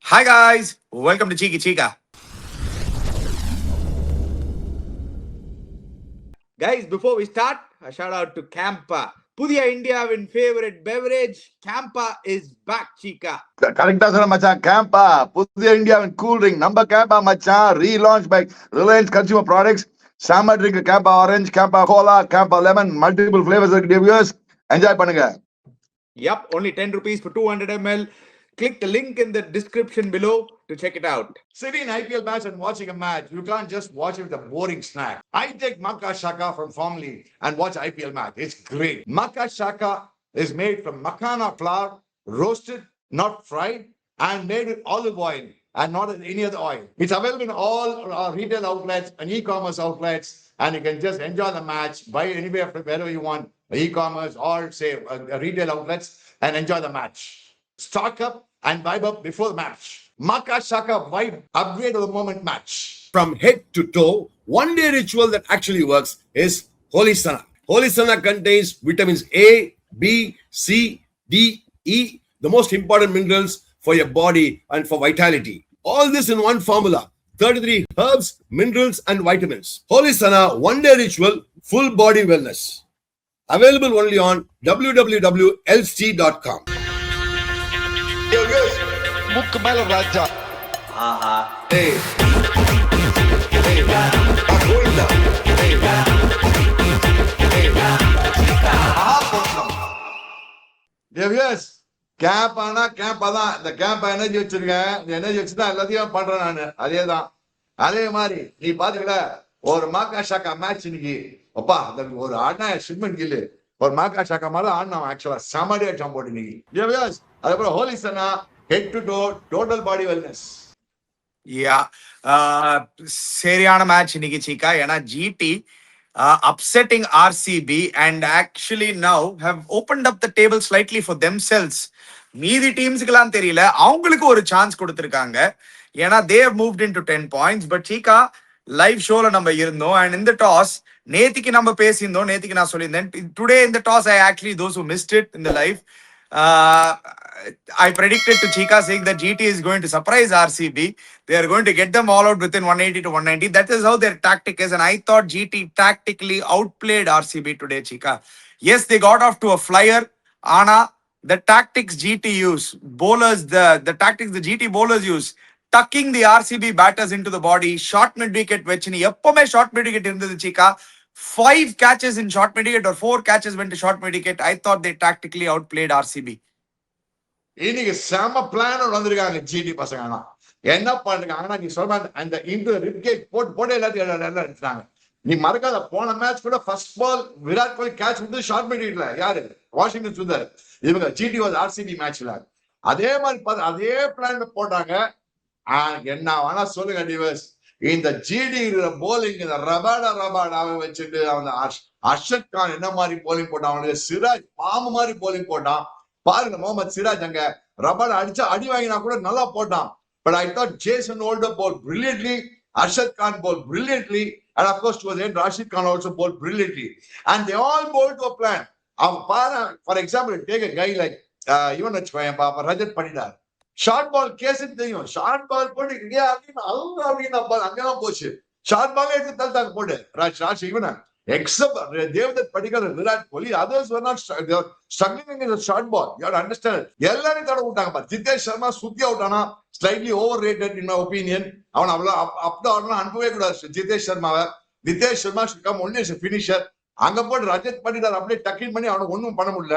Hi guys, welcome to Cheeky Chica. Guys, before we start, a shout out to Campa. புதிய இந்தியாவின் favourite beverage Campa is back, Chica. கரெக்டா சொன்ன மச்சான். கேம்பா புதிய இந்தியாவின் கூல் ட்ரிங்க் நம்ம கேம்பா மச்சான். Relaunch by Reliance consumer products. Summer drink Campa orange, Campa cola, Campa lemon, multiple flavours இருக்கு டிவியர்ஸ். என்ஜாய் பண்ணுங்க. Yup, only 10 rupees for 200 ml. Click the link in the description below to check it out. Sitting in IPL match and watching a match, you can't just watch it with a boring snack. I take Makka Shaka from Formly and watch IPL match. It's great. Makka Shaka is made from makhana flour, roasted, not fried, and made with olive oil and not with any other oil. It's available in all our retail outlets and e-commerce outlets, and you can just enjoy the match, buy anywhere from wherever you want, e-commerce or say retail outlets, and enjoy the match. Stock up and vibe up before the match. Makka Shaka vibe upgrade of the moment match. From head to toe, one day ritual that actually works is Holy Sana. Holy Sana contains vitamins A, B, C, D, E, the most important minerals for your body and for vitality. All this in one formula. 33 herbs, minerals and vitamins. Holy Sana one day ritual, full body wellness. Available only on www.lc.com. முக்கு மேல ராஜா camp ஆனா CAMPA தான். இந்த camp energy வச்சிருக்கேன். இந்த energy வச்சுதான் எல்லாத்தையும் பண்றேன் நானு. அதேதான். அதே மாதிரி நீ பாத்துக்கல ஒரு மாக்கா ஷாக்கா மேட்ச் இன்னைக்கு அப்பா ஒரு ஆடினா ஷிப்மன் கில்லு ஒரு மாக்கா ஷாக்கா மாதிரி ஆடினா ஆக்சுவலா செமடியா போட்டு இன்னைக்கு. அதுக்கப்புறம் ஹோலி சனா head to toe total body wellness. சரியான மேட்ச் இன்னைக்கு சீக்கா. ஏன்னா GT upsetting RCB and actually now have opened up the table slightly for themselves. மீதி டீம்ஸ்க்குலாம் தெரியல, அவங்களுக்கு ஒரு சான்ஸ் கொடுத்துருக்காங்க. ஏன்னா they have moved into 10 points. But Cheeka live ஷோல நம்ம இருந்தோம் அண்ட் இந்த டாஸ் நேத்திக்கு நம்ம பேசியிருந்தோம். நேத்திக்கு நான் சொல்லியிருந்தேன் டுடே இந்த toss I actually those who missed it in the live, I predicted to Chica saying that GT is going to surprise RCB. They are going to get them all out within 180 to 190. That is how their tactic is. And I thought GT tactically outplayed RCB today, Chica. Yes, they got off to a flyer. Anna, the tactics GT use, bowlers, the tactics the GT bowlers use, tucking the RCB batters into the body, short mid-wicket vechini. Eppome short mid-wicket irundhathu, Chica. 5 catches in short mid-wicket or 4 catches went to short mid-wicket. I thought they tactically outplayed RCB. இன்னைக்கு செம பிளானோட வந்திருக்காங்க GT பசங்க. என்ன பண்றாங்கன்னா நீ சொல்ற அந்த இந்த ரிப்கேட் போட்டு எல்லாத்தையும் எடுத்தாங்க. நீ மறக்காத போன மேட்ச் கூட first ball Virat Kohli catch வந்து ஷார்ட் மிடில் யாரு வாஷிங்டன் சுந்தர். இவங்க ஜிடி வாஸ் ஆர்சிபி மேட்ச்ல அதே மாதிரி அதே பிளான் போட்டாங்க. என்ன வேணா சொல்லுங்க டிவர்ஸ், இந்த ஜிடி போலிங் இந்த ரபாடாவை வச்சுட்டு அவன் அர்ஷத் கான் என்ன மாதிரி போலிங் போட்டான், அவனுக்கு சிராஜ் பாம்பு மாதிரி போலிங் போட்டான். பாருங்க முகமது சிராஜ் அங்க ரபாடா அடிச்சா அடி வாங்கினா கூட நல்லா போட்டான். But I thought Jason holder bowled brilliantly, Arshad Khan bowled brilliantly, and of course towards the end Rashid Khan also bowled brilliantly, and they all bowled to a plan. For example, take a guy like even Rajat Patidar, short ball case தெரியும். Short ball போட்டு அங்கதான் போச்சு. Short ball எடுத்து தள்ளிட்டாங்க போட்டு ராஜ் இவன except Devdutt Padikkal and Virat Kohli, others were not struggling against the short ball. You have to understand. எல்லாரும் தட விட்டாங்க. ஜிதேஷ் சர்மா சுத்தி அவுட் ஆனா slightly overrated in my opinion. அவன் அவ்வளவு அப் த ஆர்டர் அனுப்பவே கூடாது ஜிதேஷ் சர்மாவை. Nitesh Sharma should come only as a finisher. அங்க போட்டு ரஜத் பண்டிதார் அப்படியே டக்கின் பண்ணி அவனுக்கு ஒன்றும் பண்ண முடியல.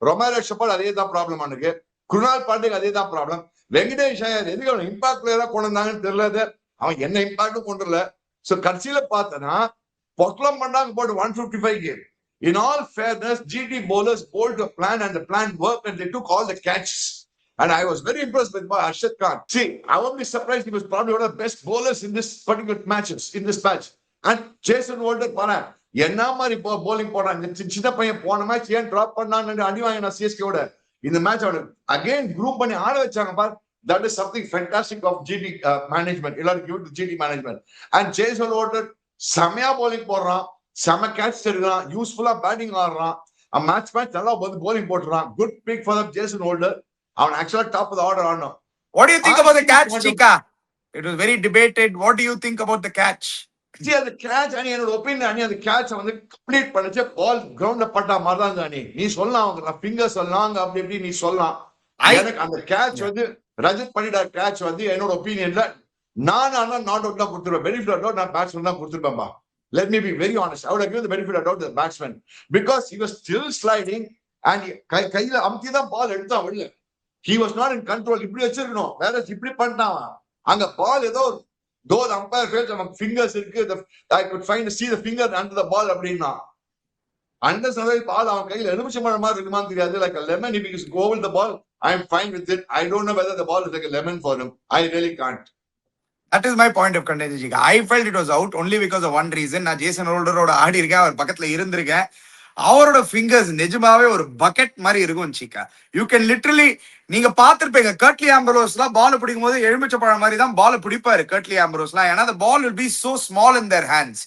ரொமாரோ ஷெப்பர்ட் அதே தான் ப்ராப்ளம் அவனுக்கு. குருணால் பாண்டேக்கு அதே தான் ப்ராப்ளம். வெங்கடேஷ் ஐயர் எதுக்கு அவன் இம்பாக்ட் பிளேயரா கொண்டு வந்தாங்கன்னு தெரியல. அவன் என்ன இம்பாக்டும் கொண்டு வரல. சோ கடைசியில பார்த்தனா பொக்லம் பண்ணாங்க போட்டு 155 game. In all fairness, GT bowlers bowled a plan and the plan worked and they took all the catches. And I was very impressed with Arshad Khan. See, I won't be surprised, he was probably one of the best bowlers in this particular in this match. And Jason Holder Paran, என்ன மாதிரி bowling போட்டாங்க. சின்ன பையன் போன match ஏன் drop பண்ணான்னு அடி வாங்கினா சிஎஸ்கேவோட. இந்த மேட்ச் அவன அகைன் குரூப் பண்ணி ஆட வச்சாங்க பார். That is something fantastic of GT management. எல்லாரும் give it to GT management. And Jason Holder செமையா போலிங் போடுறான், செம கேட்ச் எடுக்கிறான், யூஸ்ஃபுல்லா பேட்டிங் ஆடுறான். மேட்ச் நல்லா வந்து போலிங் போட்டுறான். Good pick for Jason Holder. அவன் ஆக்சுவலா டாப் ஆஃப் த ஆர்டர் ஆடணும். What do you think about the RCB catch, point of- Chica? It was very debated. What do you think about the catch? See, அந்த catch அணி என்னோட opinion அணி அந்த catch வந்து complete பண்ணிச்சு பால் கிரவுண்ட்ல பட்டா மாதிரி தான் அணி நீ சொல்லலாம் அவங்க ஃபிங்கர் சொல்லலாம் அப்படி இப்படி நீ சொல்லலாம் எனக்கு அந்த கேட்ச் வந்து ரஜத் பண்ணிட்டார் கேட்ச் வந்து என்னோட ஒப்பீனியன்ல நான் நாட் அவுட் தான் கொடுத்துருவேன் பெனிஃபிட் ஆஃப் டவுட் நான் பேட்ஸ்மேன் தான் கொடுத்துருப்பேன்பா let me be very honest I would have given the benefit of doubt to the batsman because he was still sliding and கையில அமுத்தி தான் பால் எடுத்தான் வெளில he was not in control இப்படி வச்சிருக்கணும் வேற இப்படி பண்ணிட்டான் அங்க பால் ஏதோ though the umpire felt among fingers I could see the finger under the ball அப்படின்னா unless otherwise பால் அவன் கையில எலுமிச்சை பழம் மாதிரி இருக்குமான்னு தெரியாது like a lemon if he just go over the ball I am fine with it I don't know whether the ball is like a lemon for him I really can't. That is my point of contention, Chica. I felt it was out only because of one reason. நான் Jason ஹோல்டரோட ஆடி இருக்கேன் அவர் பக்கத்துல இருந்திருக்கேன் அவரோட fingers நிஜமாவே ஒரு bucket மாதிரி இருக்கும் சீக்கா you can literally நீங்க பாத்திருப்பீங்க கர்ட்லி ஆம்பரோஸ்லாம் பால் பிடிக்கும் போது எலுமிச்சை பழம் மாதிரி தான் பால் பிடிப்பாரு கர்ட்லி ஆம்பரோஸ்லாம் ஏன்னா the ball will be so small in their hands.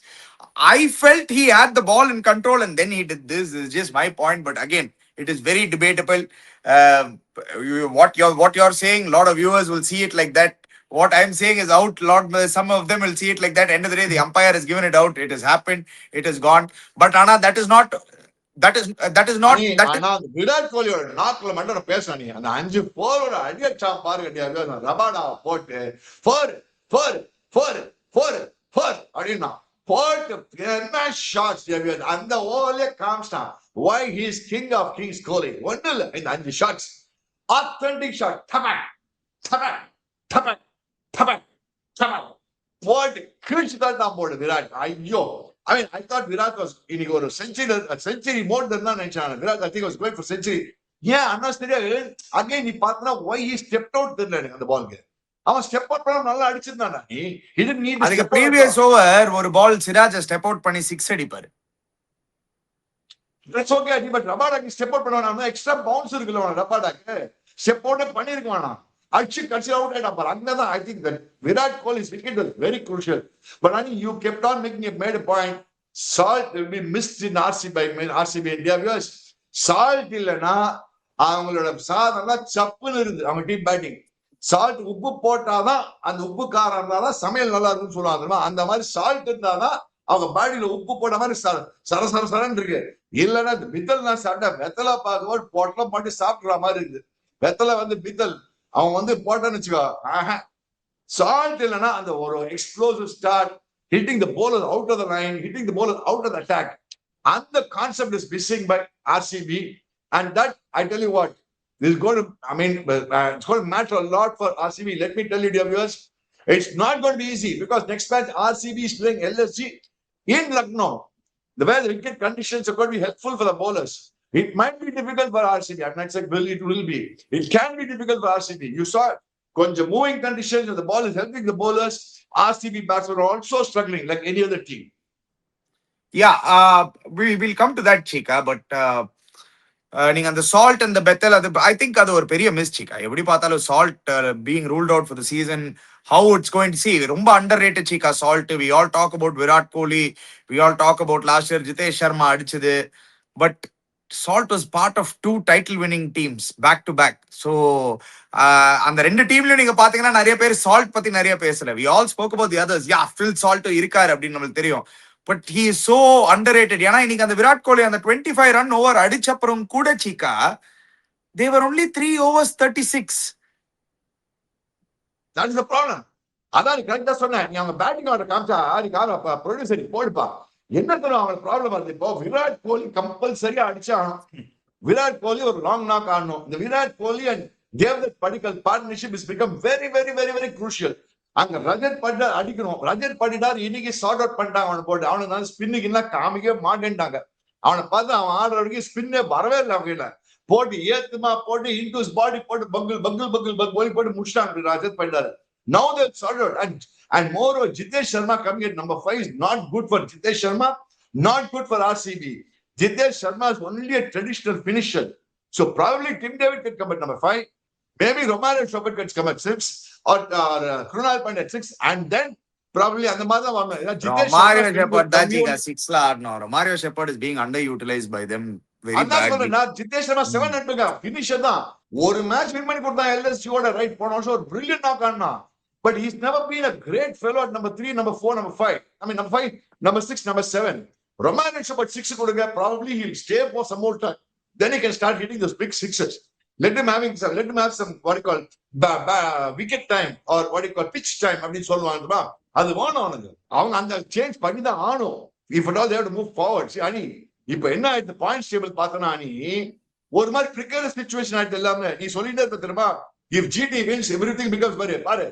I felt he had the ball in control and then he did this. This is just my point, but again it is very debatable. What you're saying, a lot of viewers will see it like that. What I'm saying is out. Some of them will see it like that. End of the day, the umpire has given it out. It has happened. It has gone. But Anna, that is not. Virat கோலியோட நாக்குல மட்டும் நான் பேசுறேன் நீ அந்த 5-4 அடிச்சா பாருங்க Rabada போட்டு 4 அப்படின்னா போட்டு என்ன ஷாட்ஸ் அந்த ஓவர்லயே காமிச்சிட்டான் why he is king of kings கோலி ஒண்ணு இல்ல இந்த 5 ஷாட்ஸ் authentic shot போட்டு கிழிச்சுதான் போடு விராட் ஐயோ I mean, I thought Virat was இன்னைக்கு ஒரு செஞ்சுரி மோட் தான் நினைச்சான் Virat I think was going for century ஏன் அண்ணா தெரியாது அகைன் நீ பார்த்தனா why he stepped out தெரியல எனக்கு அந்த பால்க்கு அவன் ஸ்டெப் அவுட் பண்ண நல்லா அடிச்சிருந்தானா he didn't need அதுக்கு previous over ஒரு பால் சிராஜ் ஸ்டெப் அவுட் பண்ணி 6 அடிப்பாரு that's okay but ரபாடாக்கு ஸ்டெப் அவுட் பண்ணானா எக்ஸ்ட்ரா பவுன்ஸ் இருக்குல ரபாடாக்கு ஸ்டெப் அவுட் பண்ணிருக்கானா அடிச்சு கட்சி அவுட் ஆயிட்டா அங்கதான் I think that Virat Kohli's wicket was very crucial but I think you kept on made a point salt will be missed in RCB India because salt இல்லனா அவங்களோட சாதனா சப்புன்னு இருந்து அவங்க டீம் பேட்டிங் சால்ட் உப்பு போட்டாதான் அந்த உப்பு காரம் இருந்தாதான் சமையல் நல்லா இருக்குன்னு சொல்லுவாங்க அந்த மாதிரி சால்ட் இருந்தாதான் அவங்க பாடியில உப்பு போட்ட மாதிரி சரசரன்னு இருக்கு இல்லைன்னா பித்தல் நான் சாப்பிட்டா வெத்தலை பார்க்கும்போது பொட்டலம் போட்டு சாப்பிடுற மாதிரி இருக்குது வெத்தலை வந்து பித்தல் அவன் வந்து போட்டான்னு வச்சுக்கோ சால்ட் இல்லைன்னா அந்த ஒரு explosive start hitting the bowler out of the line, hitting the bowler out of the attack. And the concept is missing by RCB. And that, I tell you what, is going to, it's going to matter a lot for RCB. Let me tell you, dear viewers, it's not going to be easy because next match RCB is playing LSG in Lucknow. The way the wicket conditions are going to be helpful for the bowlers. It might be difficult for RCB. I'm not saying it will be. It can be difficult for RCB. You saw கொஞ்சம் moving conditions and the ball is helping the bowlers. RCB batsmen are also struggling like any other team. Yeah, we will come to that, Chica. But நீங்க அந்த salt and the Bethel, I think அது ஒரு பெரிய miss Chica. எப்படி பார்த்தாலும் salt being ruled out for the season, how it's going to see ரொம்ப underrated Chica salt. We all talk about Virat Kohli. We all talk about last year Jitesh Sharma அடிச்சது. But Salt was part of 2 title winning teams back to back. So அந்த ரெண்டு டீம்லயும் நீங்க பாத்தீங்கன்னா நிறைய பேர் Salt பத்தி நிறைய பேசல. We all spoke about the others. Yeah, Phil Salt இருக்காரு அப்படின்னு நமக்கு தெரியும். But he is so underrated. ஏன்னா இன்னைக்கு அந்த விராட் கோலி அந்த 25 ரன் ஓவர் அடிச்சப்புறம் கூட Chica, they were only 3 overs 36. That is the problem. அதான் நீ கரெக்டா சொன்ன நீ அவங்க பேட்டிங் ஆர்டர் காமிச்சா நீ ப்ரொடியூசர் போடுப்பா என்ன தெரியும் அவங்களுக்கு ப்ராப்ளம் வருது இப்போ விராட் கோலி கம்பல்சரியா அடிச்சா விராட் கோலி ஒரு லாங் நாக் ஆடணும் இந்த Virat Kohli and Devdutt Padikkal partnership is become very very very very crucial அங்க ரஜத் பட்டிதார் அடிக்கணும் ரஜத் பட்டிதார் இன்னைக்கு சார்ட் அவுட் பண்ணிட்டாங்க அவனை போட்டு அவனுக்கு ஸ்பின்னுக்கு எல்லாம் காமிக்கவே மாட்டேன்ட்டாங்க அவனை பார்த்து அவன் ஆடுற வரைக்கும் ஸ்பின்னே வரவே இல்லை அவங்க போட்டு ஏத்துமா போட்டு இன்டூஸ் பாடி போட்டு பங்கிள் கோலி போட்டு முடிச்சிட்டாங்க Rajat Patidar now they've sorted out and moreover Jitesh Sharma coming at number 5 is not good for Jitesh Sharma, not good for RCB. Jitesh Sharma is only a traditional finisher, so probably Tim David can come at number 5, maybe Romario Shepherd can come at 6 or Krunal Pandya at 6 and then probably அந்த மாதிரி தான் வரணும் Jitesh Romario Shepherd தான் Chica 6ல ஆடணும் Romario Shepherd is being underutilized by them Very அதான் bad. சொல்றேன் நான் ஜிதேஷ் சர்மா 7 எடுத்துங்க ஃபினிஷர் தான் ஒரு மேட்ச் வின் பண்ணி கொடுத்தான் எல்எஸ்சியோட ரைட் போன வருஷம் ஒரு பிரில்லியன்ட் நாக் ஆனா but he's never been a great fellow at number 3 number 4 number 5 I mean number 5 number 6 number 7 Romanich but 6 கொடுங்க probably he'll stay for some more time then he can start hitting those big sixes let him have some what you call wicket time or what you call pitch time அப்படி சொல்லுவாங்க அது வேணும் அவங்க அந்த change பண்ணி தான் ஆணும் if at all they have to move forward see அனி இப்ப என்ன ஆயிடுது பாயிண்ட்ஸ் டேபிள் பார்த்தனா நீ ஒரு மாதிரி பிரிக்கர் சிச்சுவேஷன் ஆயிடுது எல்லாமே நீ சொல்லிட்டே இருக்க தெரியுமா if GT wins everything becomes பாரு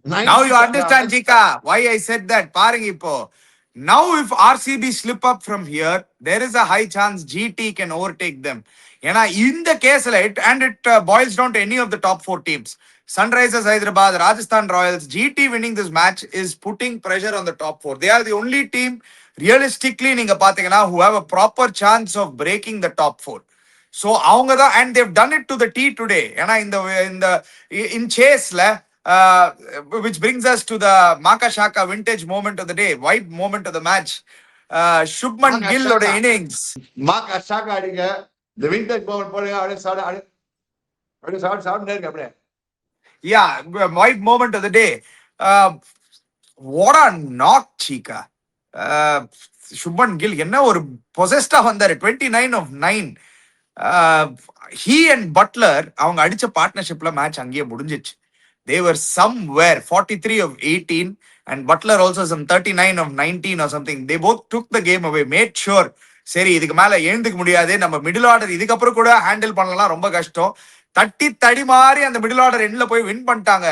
Now you understand, Jika, why I said that. பாருங்க இப்போ now if RCB slip up from here, there is a high chance GT can overtake them. ஏன்னா இந்த கேஸ்ல it boils down to any of the top 4 teams. Sunrisers Hyderabad, Rajasthan Royals, GT winning this match is putting pressure on the top 4. They are the only team realistically நீங்க பாத்தீங்கன்னா who have a proper chance of breaking the top 4. So அவங்க தான் and they've done it to the T today. ஏன்னா in chaseல which brings us to the Maka Shaka vintage moment of the day, white moment of the match. Shubman Maka Gill oda Shaka. innings. மார்க் அஷாக் அடிங்க the vintage moment போடுங்க அப்படியே சாப்பிட்டு நேருக்கு அப்படியே Yeah, white moment of the day. What a knock, Chika. Shubman Gill, என்ன ஒரு possessed வந்தாரு 29 of 9. He and Butler அவங்க அடிச்ச பார்ட்னர்ஷிப்ல மேட்ச் அங்கேயே முடிஞ்சிச்சு. They were somewhere 43 of 18 and Butler also some 39 of 19 or something. They both took the game away, made sure சரி இதுக்கு மேல எழுந்துக்க முடியாது நம்ம மிடில் ஆர்டர் இதுக்கப்புறம் கூட ஹேண்டில் பண்ணலாம் ரொம்ப கஷ்டம் தடி மாறி அந்த மிடில் ஆர்டர் எண்ட்ல போய் வின் பண்ணிட்டாங்க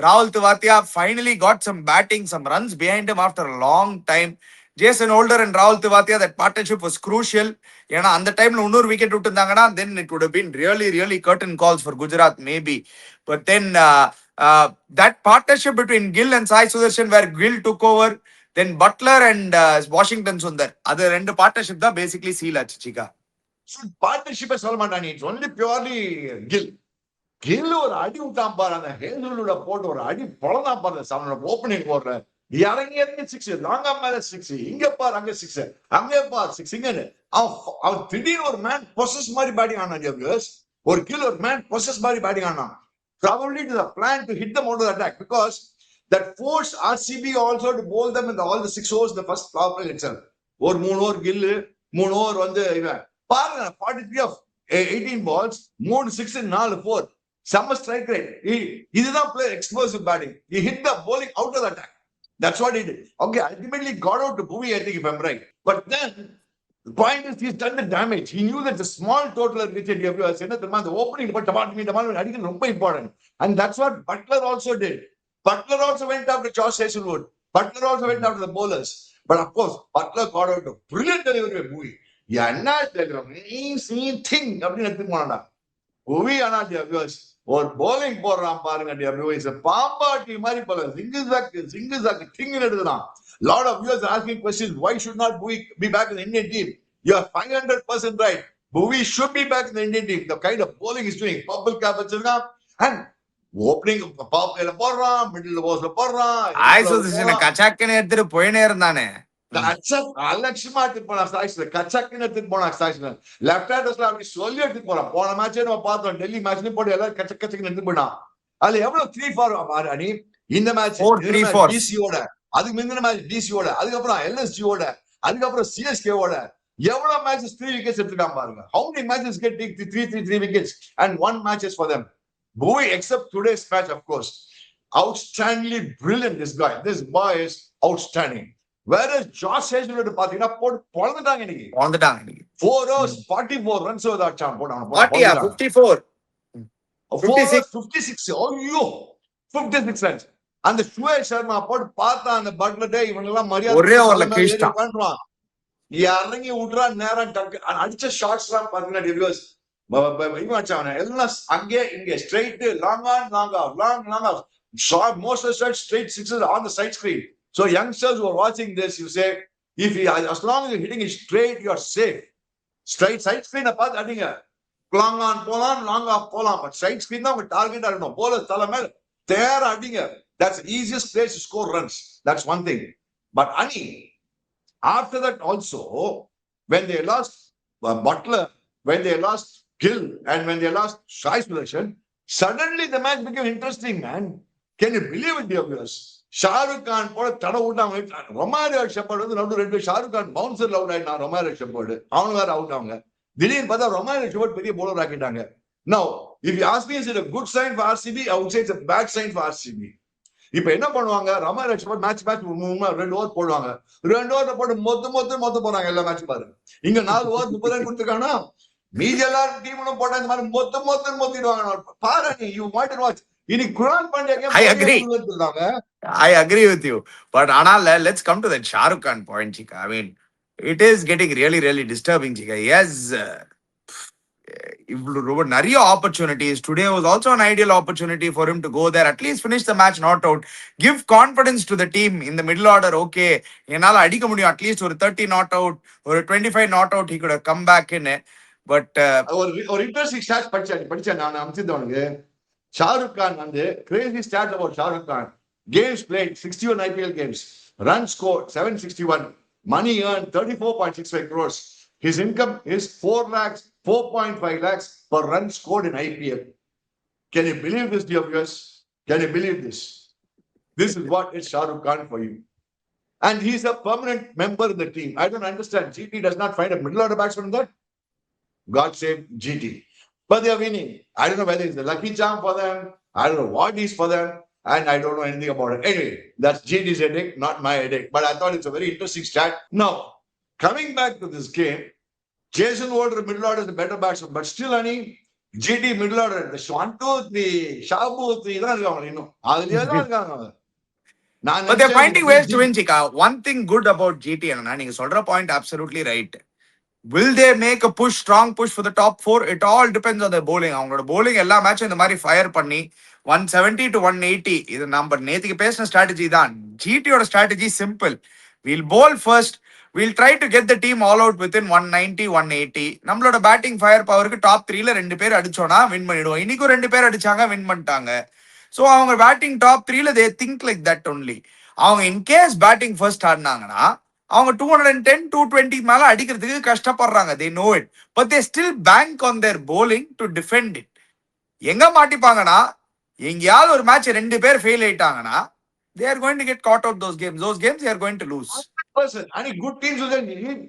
ராகுல் Tewatia finally got some batting some runs behind him after a long time. Jason Holder and Rahul Tewatia, that partnership was crucial. ஏன்னா அந்த டைம்ல இன்னொரு wicket விட்டுருந்தாங்கன்னா then it would have been really curtain calls for Gujarat maybe. But then that partnership between Gill and Sai Sudarshan where Gill took over, then Butler and Washington Sundar, அது ரெண்டு partnership தான் basically seal ஆச்சு சிகா. பார்ட்னர்ஷிப்பை சொல்ல மாட்டான் it's only purely kill ஒரு அடி விட்டான் பாரு அந்த ஹேசல்வுட போட்டு ஒரு அடி பொழந்தான் பாரு அவனோட ஓப்பனிங் போடுற இறங்கி சிக்ஸ் லாங்கா மேல சிக்ஸ் இங்க பாரு அங்க சிக்ஸ் அங்கே பாரு சிக்ஸ் இங்கன்னு அவன் திடீர்னு ஒரு மேன் பொசஸ் மாதிரி பேட்டிங் ஆனான் ஒரு கில் ஒரு மேன் பொசஸ் மாதிரி பேட்டிங் ஆனான் probably to the plan to hit them out of the attack because that forced RCB also to bowl them in all the 6 overs in the first power play itself ஒரு 3 over kill 3 over வந்து இவன் பாருங்க 43 of 18 balls 3 6 4 4 செம்ம strike rate இதுதான் play explosive batting he hit the bowling out of the attack. That's what he did. Okay, ultimately got out to Bhuvi, I think, if I'm right. But then, the point is, he's done the damage. He knew that the small total wicket the opening is important. And that's what Butler also did. Butler also went after Josh Hazelwood. Butler also went after the bowlers. But of course, Butler got out a brilliant delivery by Bhuvi. Yeah, not the amazing thing. Bhuvi and not the viewers. ஒரு bowling போடுறான் பாருங்க பாம்பாட்டி மாதிரி போல ஜிங்கு king எடுத்துதான் lot of viewers are asking questions why should not Bhuvi be back in the Indian team. You are 500% right. Bhuvi should be back in the Indian team. The kind of bowling he's doing purple cap வச்சிருக்கான் and opening பாப்பையில போடுறான் middle ஓவர்ஸ்ல போடுறான் ஆயிசோசிஷனை கச்சாக்கன்னு எடுத்துட்டு போயினே இருந்தானே அலட்சியமா எடுத்துட்டு போனா சாய்ஸ்ல கச்சக்குன்னு எடுத்துட்டு போனா சாய்ஸ்ல லெப்ட் ஹேண்டர்ஸ்ல அப்படி சொல்லி எடுத்துட்டு போறான் போன மேட்சே நம்ம பார்த்தோம் டெல்லி மேட்ச்லயும் போட்டு எல்லாரும் கச்சக்குன்னு எடுத்துட்டு போயிட்டான் அதுல எவ்வளவு 3-4 அணி இந்த மேட்ச் டிசியோட அதுக்கு முந்தின மேட்ச் டிசியோட அதுக்கப்புறம் எல்எஸ்ஜியோட அதுக்கப்புறம் சிஎஸ்கேவோட எவ்வளவு மேட்சஸ் 3 விக்கெட்ஸ் எடுத்துட்டான் பாருங்க how many matches get 3 wickets and 1 matches for them. Bhuvi except today's match of course outstandingly brilliant this boy is outstanding. Whereas Josh Hazelwood பாத்தீங்கன்னா போட்டு பொளந்துட்டாங்க இன்னைக்கு 4 overs 44 runs அடிச்சான் போட்டான் 56 ஐயோ 56 runs அந்த சுயேஷ் சர்மா போட்டு பார்த்தா அந்த பட்லர் இவங்க எல்லாம் மரியாதை ஒரே ஓவர்ல கிழிச்சான் பண்றான் இறங்கி விட்றா நேரம் அடிச்ச ஷாட்ஸ் எல்லாம் பாத்தீங்கன்னா ரிவ்யூஸ் எல்லாம் அங்கே இங்க straight long on shot most of the shots straight sixes on the side screen. So youngsters who are watching this, you say, as long as you're hitting it straight, you're safe. Straight side screen apart, I think long on, long off, but side screen now with target, I don't know, bowler, Talamel, there, I think that's the easiest place to score runs. That's one thing. But Ani, after that also, when they lost Butler, when they lost Gill and when they lost Shai selection, suddenly the match became interesting, man. Can you believe it, dear viewers? Shahrukh Khan போல தட விட்டாங்க. Romario Shepherd வந்து நடுவு ரெண்டு ஷாருக் கான் பவுன்சர்ல out ஆயிட்டான். Romario Shepherd அவனு வேற அவுட் ஆகுங்க. திடீர்னு பார்த்தா ரொமாரியோ ஷெப்பர்ட் பெரிய bowler ஆக்கிட்டாங்க. Now, if you ask me, is it a good sign for RCB? I would say it's a bad sign for RCB. இப்ப என்ன பண்ணுவாங்க, ரொமாரியோ ஷெப்பர்ட் மேட்ச் 2 ஓவர் போடுவாங்க. 2 ஓவர் போட்டு மொத்த போறாங்க எல்லா மேட்ச் பாரு. இங்க 4 ஓவர் 30 ரன் கொடுத்துருக்காங்கன்னா மீதி எல்லாரும் டீமும் போட்டா இந்த மாதிரி மொத்திடுவாங்க. பாரு நீ, யூ வாண்ட் டு வாட்ச். இனி குரான் Pandya I agree. I agree with you. But Anal, let's come to that Shah Rukh Khan point, Chika. I mean, it is getting really, really disturbing, Chika. Yes, நிறைய opportunities. Today was also an ideal opportunity for him to go there, at least finish the match not out, give confidence to the team in the middle order. Okay, என்னால அடிக்க முடியும், at least ஒரு 30 not out, ஒரு 25 not out, he could have come back in. But ஒரு interesting stat படிச்சேன் நான் அமிச்சிருந்தவனுக்கு. ஷாருக் கான் வந்து crazy stat about Shahrukh Khan. Games played 61 IPL games, run scored 761, money earned 34.65 crores. His income is 4.5 lakhs per run scored in IPL. Can you believe this, dear viewers? Can you believe this? This is what is Shah Rukh Khan for you. And he's a permanent member in the team. I don't understand. GT does not find a middle order batsman in that. God save GT. But they are winning. I don't know whether it's the lucky charm for them. I don't know what is for them. And I don't know anything about it. Anyway, that's GT's headache, not my headache. But I thought it's a very interesting stat. Now, coming back to this game, Jason Warner middle order is the better batsman. But still, Ani, GT middle order, the 1, 2, 3, Shabu 3, தான் இருக்காங்க இன்னும். அதுலயே தான் இருக்காங்க. But they're finding ways to win, Chika. One thing good about GT, and நீங்க சொல்ற point absolutely right. Will they make a push, strong push for the top 4? It all depends on their bowling. அவங்களோட bowling எல்லா மேட்சும் இந்த மாதிரி fire பண்ணி 170 to 180, இது நம்ம நேத்துக்கு பேசின ஸ்ட்ராட்டஜி தான். ஜிடியோட strategy simple. We'll bowl first. We'll try to get the team all out within 190, 180. நம்மளோட பேட்டிங் ஃபயர் பவருக்கு டாப் 3ல 2 பேர் அடிச்சோம்னா வின் பண்ணிடுவோம். இன்னைக்கு 2 பேர் அடிச்சாங்க, வின் பண்ணிட்டாங்க. ஸோ அவங்க பேட்டிங் டாப் 3ல they think like that only. அவங்க இன்கேஸ் பேட்டிங் ஃபர்ஸ்ட் ஆடினாங்கன்னா அவங்க 210, 220 மேல அடிக்கிறதுக்கு கஷ்டப்படுறாங்க. they know it, but they still bank on their bowling to defend it. எங்க மாட்டிப்பாங்கன்னா, எங்கயாவது ஒரு மேட்ச் 2 பேர் fail ஆயிட்டாங்கன்னா they are going to get caught out those games they are going to lose. Person, any good teams will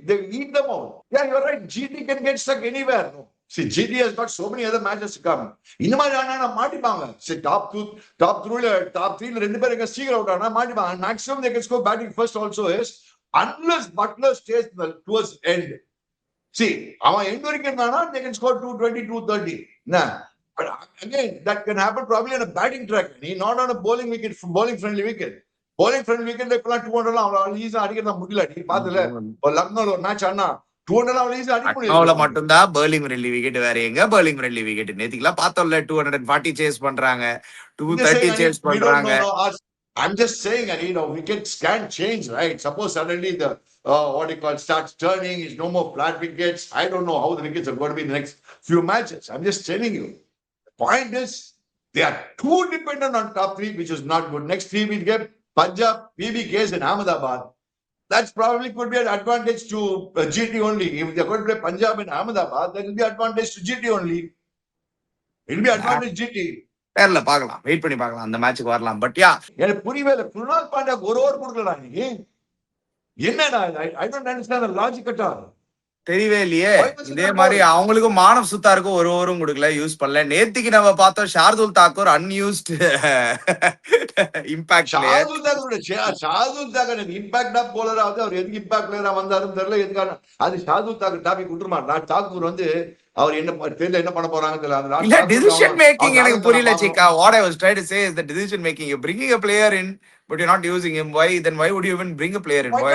they eat them out. Yeah, you're right. GT can get stuck anywhere. No. See, GT has got so many other matches to come. இந்த மாதிரி ஆனா மாட்டிப்பாங்க. See, top 3ல 2 பேர் எங்க சீக்கிரம் out ஆனா மாட்டிப்பாங்க. Maximum they can score batting first also is unless Butler stays towards end. See, அவன் end வரைக்கும் இருந்தானா they can score 220, 230. Nah. But again, that can happen probably on a batting track. Not on a bowling wicket, bowling friendly wicket. Bowling friendly wicket, இப்பெல்லாம் 200 அவ்வளவு ஈஸியா அடிக்கிறதா முடியல. நீ பாத்துல ஒரு லக்னோல ஒரு மேட்ச் ஆனா 200 அவ்வளவு ஈஸியா அடிக்க முடியல. அவ்வளவு மட்டும்தான் bowling friendly wicket. வேற எங்க bowling friendly wicket? நேத்திக்குலாம் பார்த்தோம்ல 240 சேஸ் பண்றாங்க, 230 சேஸ் பண்றாங்க. I'm just saying, wickets can change, right? Suppose suddenly the what you call starts turning, is no more flat wickets. I don't know how the wickets are going to be in the next few matches. I'm just telling you. The point is, they are too dependent on top 3, which is not good. Next 3 we'll get Punjab, PBKs in Ahmedabad. That's probably could be an advantage to GT only. If they're going to play Punjab in Ahmedabad, that will be advantage to GT only. It will be advantage GT. பேர்ல பார்க்கலாம், wait பண்ணி பார்க்கலாம், அந்த மேட்சுக்கு வரலாம். But yeah, எனக்கு புரியவே குருநாத் பாண்டியா ஒரு over கொடுக்கலாம். இன்னைக்கு என்னடா, I don't understand the logic at all. தெரியவே இல்லையே. இதே மாதிரி அவங்களுக்கும் மானவ் சுத்தாருக்கும் ஒரு ஓவரும் கொடுக்கல, யூஸ் பண்ணல. நேத்திக்கு நம்ம பார்த்தோம் Shardul Thakur unused impact player. Shardul Thakur impact of bowler ஆகுது. அவர் எதுக்கு இம்பாக்ட் பிளேயரா வந்தாருன்னு தெரியல. எதுக்கான அது ஷார்துல் தாக்கூர் டாபிக் விட்டுருமான். தாக்கூர் வந்து அவர் என்ன தெரியல, என்ன பண்ண போறாங்க தெரியல. இல்ல, டிசிஷன் மேக்கிங் எனக்கு புரியல சீக்கா. What I was trying to say is the decision making. You bringing a player in but you're not using him. Why then? Why would you even bring a player in? Why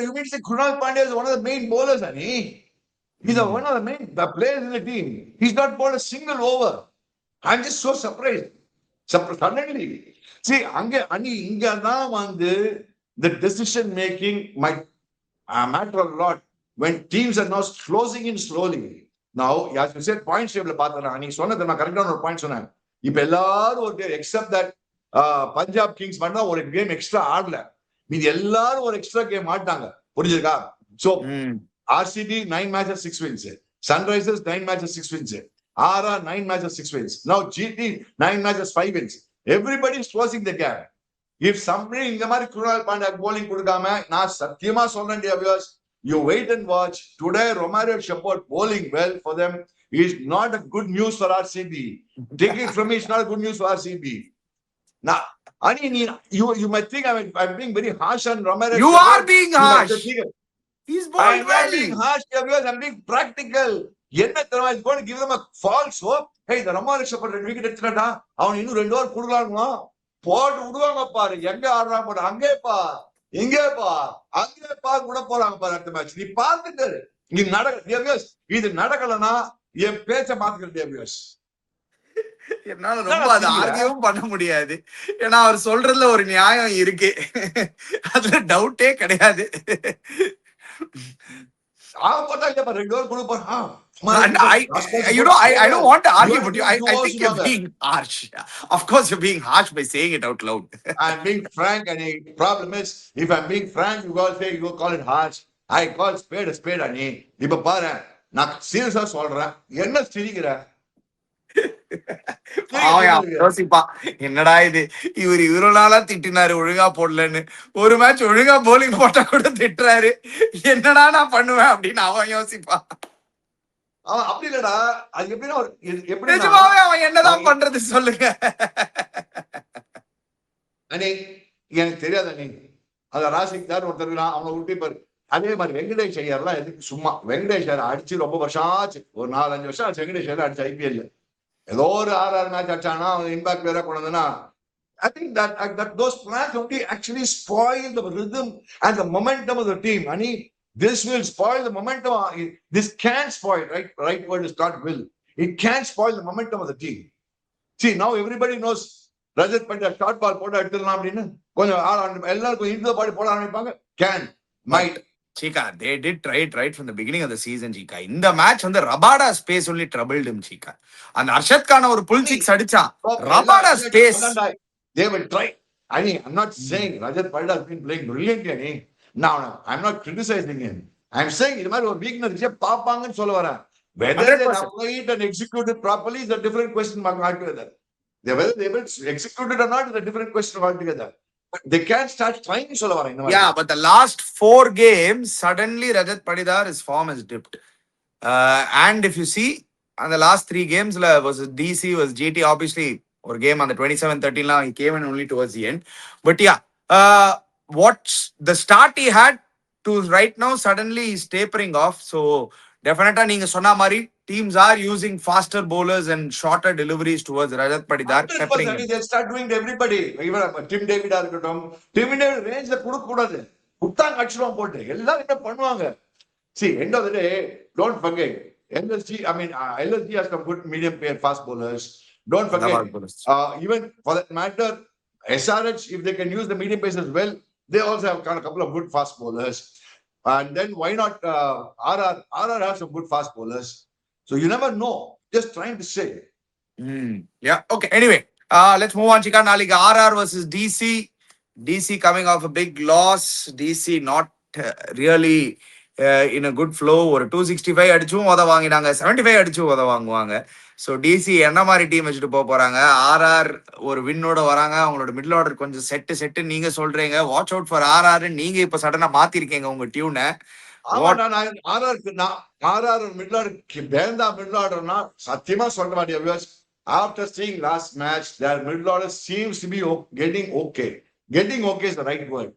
you mean say Krunal Pandya is one of the main bowlers, Ani? He's one of the main players in the team. He's not bowled a single over. I'm just so surprised. Suddenly, see, inga da vandu the decision making might matter a lot when teams are now closing in slowly. Now, as you said, point table pathana. Ani sonnadhu na correct one point sonna. Ipo ellarum or except that Punjab Kings பண்ணா ஒரு game extra ஆடல, மீதி எல்லாரும் ஒரு extra game ஆட்டாங்க. புரிஞ்சிருக்கா? So RCB 9 matches 6 wins. Sunrisers 9 matches 6 wins. RR 9 matches 6 wins. Now GT 9 matches 5 wins. Everybody is closing the gap. If somebody இந்த மாதிரி குருணால் பாண்டியா bowling கொடுக்காம நான் சத்தியமா சொல்றேன் dear viewers, you wait and watch. Today Romario Shepherd bowling well for them is not a good news for RCB. Take it from me, it's not a good news for RCB. Now, I mean, you might think I'm being very harsh on Romario. You Shepherd. are being You might harsh. think- He's I'm bowled not being well. harsh, because I'm being practical. என்ன தெரியுமா, it's going to give them a false hope. Hey, இந்த Romario Shepherd 2 wicket எடுத்துட்டாடா, அவன் இன்னும் 2 over கொடுக்கலாமா, போட்டு விடுவாங்க பாரு, எங்க ஆடுறான் பாரு, அங்கே பா, இங்கே பா, அங்கே பா கூட போறாங்க பாரு அடுத்த மேட்ச். நீ பார்த்துட்டு இது நடக்க, இது நடக்கலன்னா என் பேச்ச மாத்துக்கிற. என்னால ரொம்ப அதை ஆர்கியூவும் பண்ண முடியாது. ஏன்னா அவர் சொல்றதுல ஒரு நியாயம் இருக்கு. அதுல டவுட்டே கிடையாது. And I don't want to argue, but I think you're being harsh. Of course, you're being harsh by saying it out loud. I'm being frank, and the problem is, if I'm being frank, you guys say you call it harsh. I call spade a spade, Ani. இப்ப பாரு, நான் சீரியஸா சொல்றேன், என்ன சிரிக்கிற? யோசிப்பா, என்னடா இது, இவரு நாளா திட்டினாரு ஒழுங்கா போடலன்னு, ஒரு மேட்ச் ஒழுங்கா போலிங் போட்டா கூட திட்டுறாரு, என்னடா நான் பண்ணுவேன் அப்படின்னு அவன் யோசிப்பான். அவன் அப்படி இல்லடா, அது எப்படின்னா நிஜமாவே அவன் என்னதான் பண்றது சொல்லுங்க. அண்ணே எனக்கு தெரியாது அண்ணே, அத ராசிக்கார் ஒருத்தர் அவனை விட்டு பாரு. அதே மாதிரி வெங்கடேஷ் ஐயர்லாம் எதுக்கு சும்மா, வெங்கடேஷ் ஐயர் அடிச்சு ரொம்ப வருஷம் ஆச்சு, ஒரு 4-5 வருஷம் ஆச்சு வெங்கடேஷ் ஐயர் அடிச்சு IPL. ஏதோ ஒரு 6 மேட்ச் அடிச்சானா அவன் இம்பாக்ட் வேற கொண்டு வந்தனா. I think that those plans only actually spoil the rhythm and the momentum of the team. Ani, this will spoil the momentum. This can spoil, right word is not will. It can spoil the momentum of the team. See, now everybody knows Rajat Pandya short ball போட எடுத்துடலாம் அப்படின்னு கொஞ்சம் எல்லாருக்கும் இந்த பாடி போட ஆரம்பிப்பாங்க. Can, might. Chika, they did try it right from the beginning of the season, Chika. In the match, on the Rabada space only troubled him, Chika. And Arshad Khan or pull six adicha. Rabada space. They will try. I mean, I'm not saying Rajat Pandya has been playing brilliantly. No, I'm not criticizing him. I'm saying இது மாதிரி ஒரு weakness பாப்பாங்கன்னு சொல்ல வரேன். Whether they apply it and execute it properly is a different question altogether. Whether they will execute it or not is a different question altogether. But they can't start trying to solve it. Yeah, but the last 4 games, suddenly Rajat Patidar, his form has dipped. And if you see, on the last 3 games, was DC, was GT, obviously, or game on the 27-13, he came in only towards the end. But yeah, what's the start he had to right now, suddenly he's tapering off. So, definitely, நீங்க சொன்ன மாதிரி teams are using faster bowlers and shorter deliveries towards Rajat Patidar. They start doing to everybody. Even Tim David இருக்கட்டும், Tim David range கொடுக்க கூடாது, குட்டாங்க அடிச்சுடுவான் போட்டு எல்லாரும் என்ன பண்ணுவாங்க. See, end of the day, don't forget LSG has some good medium pair fast bowlers. Don't forget, even for that matter, SRH, if they can use the medium pace as well, they also have got a couple of good fast bowlers. And then why not RR has some good fast bowlers. So you never know. Just trying to say. Yeah. Okay. Anyway, let's move on. Chika Naliga RR versus DC. DC coming off a big loss. DC not really in a good flow. Or 265 அடிச்சும் உத வாங்கினாங்க, 75 அடிச்சும் உத வாங்குவாங்க. So DC என்ன மாதிரி team வச்சுட்டு போறாங்க. RR ஒரு வின்னோட வராங்க. அவங்களோட மிடில் ஆர்டர் கொஞ்சம் செட்டு நீங்க சொல்றீங்க. Watch out for RR. நீங்க இப்ப சடனா மாத்திருக்கீங்க உங்க டியூனை. சத்தியமா சொல்றேன். After seeing last match, their middle order seems to be getting okay. Getting okay is the right word.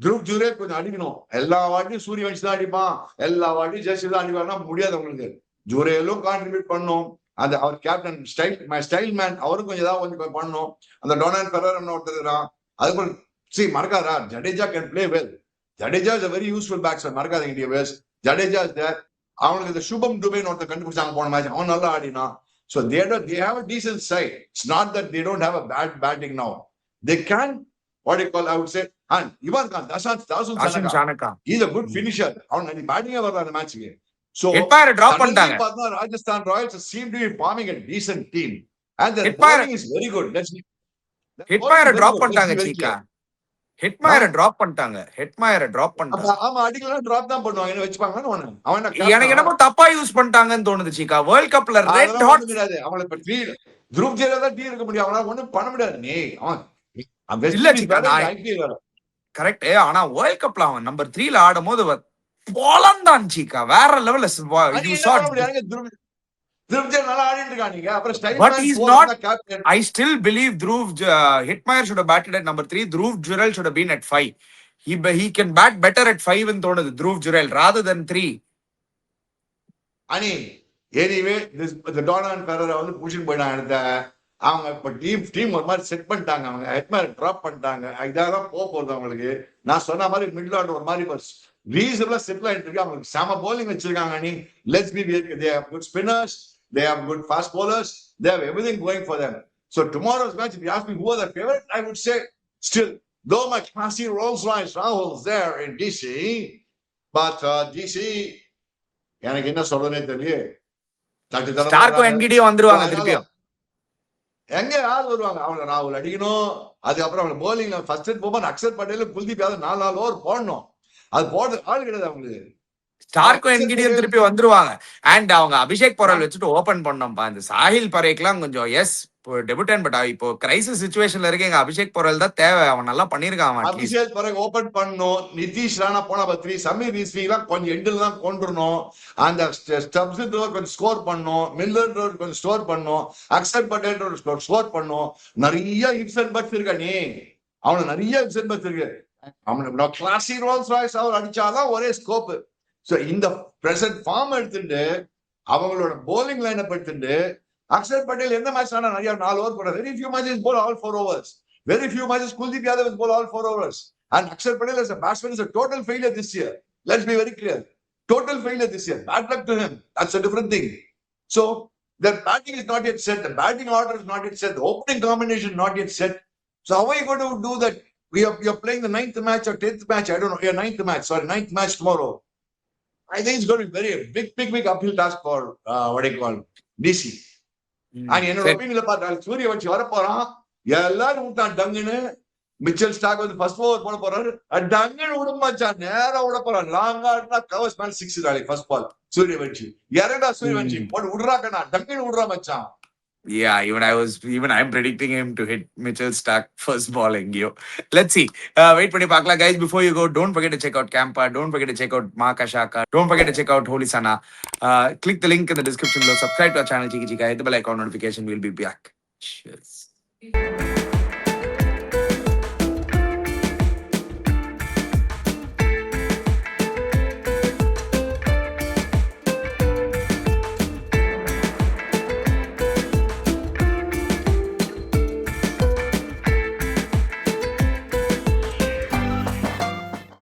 Dhruv Jurel கொஞ்சம் அடிக்கணும். எல்லா வாட்டியும் சூரியவன்ஷி தான் அடிப்பான், எல்லா வாட்டியும் ஜெர்சி தான் அடிப்பாங்கன்னா முடியாது உங்களுக்கு. ஜூரேலும் கான்ட்ரிபியூட் பண்ணும். அந்த அவர் கேப்டன் ஸ்டைல் மேன் அவரும் கொஞ்சம் ஏதாவது கொஞ்சம் பண்ணணும். அந்த டொனால்ட் பெரர் ஒருத்தர் இருக்கிறான். அதுக்கு see மறக்காதா, Jadeja can play well. Jadeja is a very useful batsman. மறக்காதீங்க India viewers. Jadeja is there. அவங்களுக்கு இந்த சுபம் துபே ஒருத்தர் கண்டுபிடிச்சாங்க போன மேட்ச், அவன் நல்லா ஆடினா. So they have a decent side. It's not that they don't have a bad batting now. They can, what do you call, I would say, and Ivan Khan, Dasun Chanaka. He's a good finisher. அவன் batting வரல அந்த மேட்ச்க்கு. So drop பண்ணிட்டாங்க. Rajasthan Royals seem to be forming a decent team. And their bowling is very good. Let's Hitfire drop பண்ணிட்டாங்க Chika. ஹெட்மயரை drop பண்ணிட்டாங்க. ஆமா அடிக்கலாம் drop தான் பண்ணுவாங்க, என்ன வச்சுப்பாங்கன்னு ஒண்ணு. அவன் என்ன எனக்கு captain ஆ? என்னமோ தப்பா யூஸ் பண்ணிட்டாங்கன்னு தோணுது சீக்கா. வேர்ல்ட் கப்ல ரெட் அதெல்லாம் ஹாட் ஒண்ணும் கிடையாது. அவங்கள இப்ப துருவ் ஜெயராஜ் தான் இருக்க முடியும். அவனால ஒண்ணும் பண்ண முடியாது. நீ அவன் வெஸ்ட் இல்ல இண்டீஸ் சிக்கா, வேற, நான் ஐபிஎல் வேற. கரெக்ட். ஆனா வேர்ல்ட் கப்ல அவன் நம்பர் 3ல ஆடும்போது பொலந்தான் சீக்கா. வேற லெவல்ல அது யூ என்ன saw. பண்ண முடியாது? துருவ் ஜெயராஜ் நல்லா ஆடிட்டு இருக்கான். நீங்க அப்புறம் style But man he's 4 not. தான் captain. I still believe Hitmyer should have batted at number 3. Dhruv Jurel should have been at 5. He can bat better at 5 in தோணுது Dhruv Jurel rather than 3. அனி anyway இந்த Donald ஃபெரரை வந்து pushing போயிட்டாங்க. அடுத்த அவங்க இப்ப team ஒரு மாதிரி செட் பண்ணிட்டாங்க. அவங்க ஹெட்மேர் டிராப் பண்ணிட்டாங்க. இதாக தான் போகுது அவங்களுக்கு. நான் சொன்ன மாதிரி மிடில் ஆர்டர் ஒரு மாதிரி ரீசனபிளா செட்டில் ஆயிட்டு இருக்கு. அவங்களுக்கு செம போலிங் வச்சிருக்காங்க. நீ let's be they have good spinners, they have good fast bowlers, they have everything going for them. So tomorrow's match, if you ask me who are the favorite, I would say still, though my classy Rolls Royce Rahul's there in DC, but DC, எனக்கு என்ன சொல்றதுனே தெரியல. ஸ்டார்க்கோ என்கிட்டயும் வந்துருவாங்க திருப்பியும். எங்க யார் வருவாங்க? அவங்க ராகுல் அடிக்கணும். அதுக்கப்புறம் அவங்க போலிங்ல ஃபர்ஸ்ட் செட் போகும்போது அக்ஷர் பட்டேல் குல்தீப் யாதவ் 4 ஓவர் போடணும். அது போடுறது ஆள் கிடையாது அவங்களுக்கு. ஸ்டார்க்கோ என்கிட்டயும் திருப்பி வந்துருவாங்க. அண்ட் அவங்க அபிஷேக் பொரல் வச்சுட்டு ஓபன் பண்ணோம்ப்பா. இந்த சாஹில் பரேக்லாம் கொஞ்சம் எஸ் டெபுட்டன், பட் இப்போ கிரைசிஸ் சிச்சுவேஷன்ல இருக்கு. எங்க அபிஷேக் பொரல் தான் தேவை. அவன் நல்லா பண்ணிருக்கான். அபிஷேக் பரேக் ஓபன் பண்ணணும். நிதிஷ் ராணா போனா 3, சமீர் ரிஸ்வி எல்லாம் கொஞ்சம் எண்டில் தான் கொண்டுறணும். அந்த ஸ்டப்ஸ் கொஞ்சம் ஸ்கோர் பண்ணும். மில்லர் கொஞ்சம் ஸ்கோர் பண்ணும். அக்ஷர் பட்டேல் ஸ்கோர் பண்ணும். நிறைய ஹிட்ஸ் அண்ட் பட்ஸ் இருக்கா. நீ அவனுக்கு நிறைய ஹிட்ஸ் அண்ட் பட்ஸ் இருக்கு. அவனுக்கு கிளாசி ரோல்ஸ் ராய்ஸ் அவர் அடிச்சாதான் ஒரே ஸ்கோப். சோ இந்த பிரசன்ட் ஃபார்ம் எடுத்துட்டு அவங்களோட போலிங் லைன் அப் எடுத்துட்டு அக்ஷர் பட்டேல் எந்த மேட்ச் ஆனா நிறைய 4 ஓவர் போடுறாரு. Very few matches pole all 4 overs. Very few matches Kuldeep Yadav has bowled all 4 overs. And Akshar Patel as a batsman is a total failure this year. Let's be very clear. Total failure this year. Bad luck to him. That's a different thing. So the batting is not yet set. The batting order is not yet set. The opening combination not yet set. So how are you going to do that? You're playing the 9th match or 10th match. I don't know. Your 9th match. Sorry, 9th match tomorrow. I think it's going to be very big uphill task for what I call DC. And என்னோட ஒப்பீனியன்ல பார்த்தா சூரிய வச்சு வர போறான். எல்லாரும் விட்டான் டங்குன்னு. Mitchell stock வந்து first over போட போறாரு. டங்குன்னு விடுமாச்சான். நேரா விட போறான். லாங்கா கவர்ஸ் மேல 6 நாளைக்கு ஃபர்ஸ்ட் பால் சூரிய வச்சு. இறடா சூரிய வச்சு போட்டு விடுறாக்கண்ணா. டங்குன்னு விடுறா மச்சான். Yeah, I'm predicting him to hit Mitchell Stark first ball Engio. Let's see. Wait பண்ணி பார்க்கலாம் guys. Before you go, don't forget to check out Campa. Don't forget to check out Mark Ashaka. Don't forget to check out Holy Sana. Click the link in the description below. Subscribe to our channel Chiki Chika. Hit the bell icon notification. We'll be back. Cheers.